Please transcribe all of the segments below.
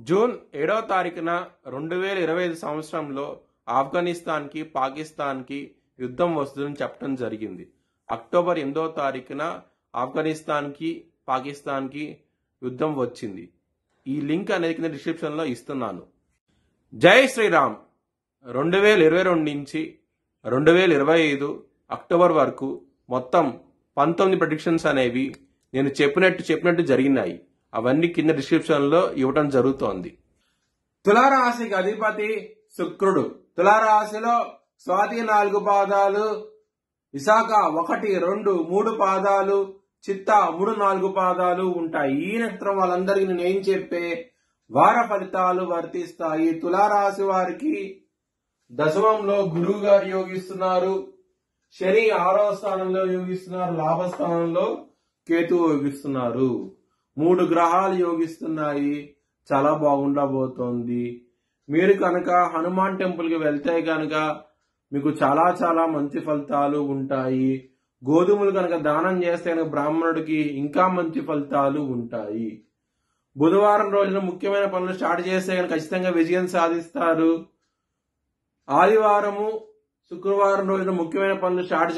June 7వ తారీఖున 2025 సంవత్సరంలో ఆఫ్ఘనిస్తాన్కి పాకిస్తాన్కి యుద్ధం వస్తుందని చెప్పడం జరిగింది. అక్టోబర్ 8వ తారీఖున ఆఫ్ఘనిస్తాన్కి పాకిస్తాన్కి యుద్ధం వచ్చింది. ఈ లింక్ అనేది కింద డిస్క్రిప్షన్లో ఇస్తున్నాను. జై శ్రీరామ్. 2022 నుంచి 2025 అక్టోబర్ వరకు మొత్తం 19 ప్రెడిక్షన్స్ అనేవి నేను చెప్పినట్టు జరిగినాయి. అవన్నీ కింద డిస్క్రిప్షన్లో ఇవ్వటం జరుగుతోంది. తులారాశికి అధిపతి శుక్రుడు. తులారాశిలో స్వాతి 4 పాదాలు, విశాఖ 1, 2, 3 పాదాలు, చిత్త 3, 4 పాదాలు ఉంటాయి. ఈ నక్షత్రం వాళ్ళందరికీ నేను ఏం చెప్పే వార ఫలితాలు వర్తిస్తాయి. తులారాశి వారికి దశమంలో గురువు గారు యోగిస్తున్నారు, శని 6వ స్థానంలో యోగిస్తున్నారు, లాభస్థానంలో కేతువు యోగిస్తున్నారు. 3 గ్రహాలు యోగిస్తున్నాయి. చాలా బాగుండబోతోంది. మీరు కనుక హనుమాన్ టెంపుల్కి వెళ్తే కనుక మీకు చాలా చాలా మంచి ఫలితాలు ఉంటాయి. గోధుమలు కనుక దానం చేస్తే కనుక బ్రాహ్మణుడికి ఇంకా మంచి ఫలితాలు ఉంటాయి. బుధవారం రోజున ముఖ్యమైన పనులు స్టార్ట్ చేస్తే కనుక ఖచ్చితంగా విజయం సాధిస్తారు. ఆదివారము శుక్రవారం రోజున ముఖ్యమైన పనులు స్టార్ట్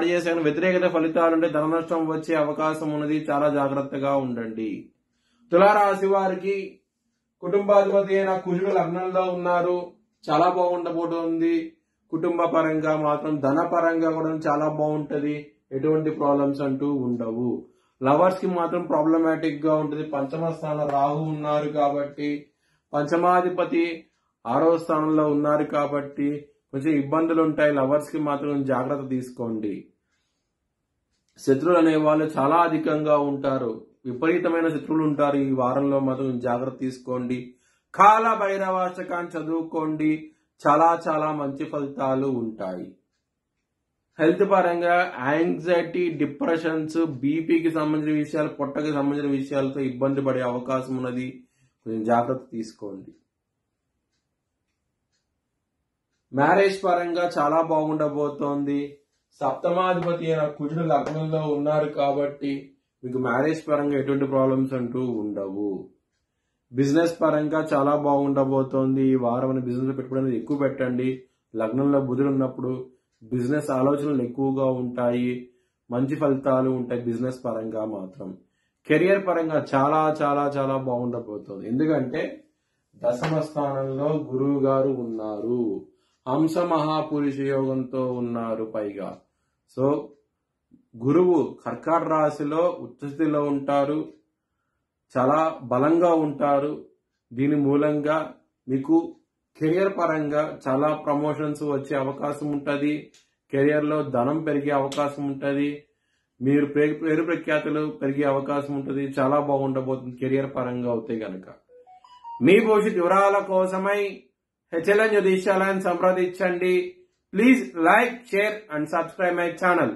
చేసే వ్యతిరేకత ఫలితాలు ఉంటే ధన నష్టం వచ్చే అవకాశం ఉన్నది. చాలా జాగ్రత్తగా ఉండండి. తులారాశి వారికి కుటుంబాధిపతి అయిన కుజుడు లగ్నంలో ఉన్నారు. చాలా బాగుండబోతుంది. కుటుంబ పరంగా మాత్రం ధన పరంగా కూడా చాలా బాగుంటది. ఎటువంటి ప్రాబ్లమ్స్ అంటూ ఉండవు. లవర్స్ కి మాత్రం ప్రాబ్లమాటిక్ గా ఉంటుంది. పంచమ స్థానం రాహు ఉన్నారు కాబట్టి, పంచమాధిపతి 6వ స్థానంలో ఉన్నారు కాబట్టి కొంచెం ఇబ్బందులు ఉంటాయి. లవర్స్ కి మాత్రం జాగ్రత్త తీసుకోండి. శత్రువులు అనే వాళ్ళు చాలా అధికంగా ఉంటారు. విపరీతమైన శత్రువులు ఉంటారు. ఈ వారంలో మాత్రం జాగ్రత్త తీసుకోండి. కాల భైరవాష్టకాన్ని చదువుకోండి. చాలా చాలా మంచి ఫలితాలు ఉంటాయి. హెల్త్ పరంగా యాంగ్జైటీ, డిప్రెషన్స్, బీపీకి సంబంధించిన విషయాలు, పొట్టకి సంబంధించిన విషయాలతో ఇబ్బంది పడే అవకాశం ఉన్నది. కొంచెం జాగ్రత్త తీసుకోండి. మ్యారేజ్ పరంగా చాలా బాగుండబోతోంది. సప్తమాధిపతి అయిన కుజుడు లగ్నంలో ఉన్నారు కాబట్టి మీకు మ్యారేజ్ పరంగా ఎటువంటి ప్రాబ్లమ్స్ అంటూ ఉండవు. బిజినెస్ పరంగా చాలా బాగుండబోతోంది. ఈ వారం బిజినెస్ పెట్టుకోవడానికి ఎక్కువ పెట్టండి. లగ్నంలో బుధుడు ఉన్నప్పుడు బిజినెస్ ఆలోచనలు ఎక్కువగా ఉంటాయి. మంచి ఫలితాలు ఉంటాయి బిజినెస్ పరంగా మాత్రం. కెరియర్ పరంగా చాలా చాలా చాలా బాగుండబోతోంది. ఎందుకంటే దశమ స్థానంలో గురువు గారు ఉన్నారు. హంస మహాపురుష యోగంతో ఉన్నారు పైగా. సో గురువు కర్కాటక రాశిలో ఉచ్చస్థితిలో ఉంటారు. చాలా బలంగా ఉంటారు. దీని మూలంగా మీకు కెరియర్ పరంగా చాలా ప్రమోషన్స్ వచ్చే అవకాశం ఉంటుంది. కెరియర్ లో ధనం పెరిగే అవకాశం ఉంటుంది. మీరు పేరు ప్రఖ్యాతులు పెరిగే అవకాశం ఉంటుంది. చాలా బాగుండబోతుంది కెరియర్ పరంగా అవుతాయి గనక. మీ భవిష్యత్ వివరాల కోసమై HLN జ్యోతిష్యాలయాన్ని సంప్రదించండి. Please like, share and subscribe my channel.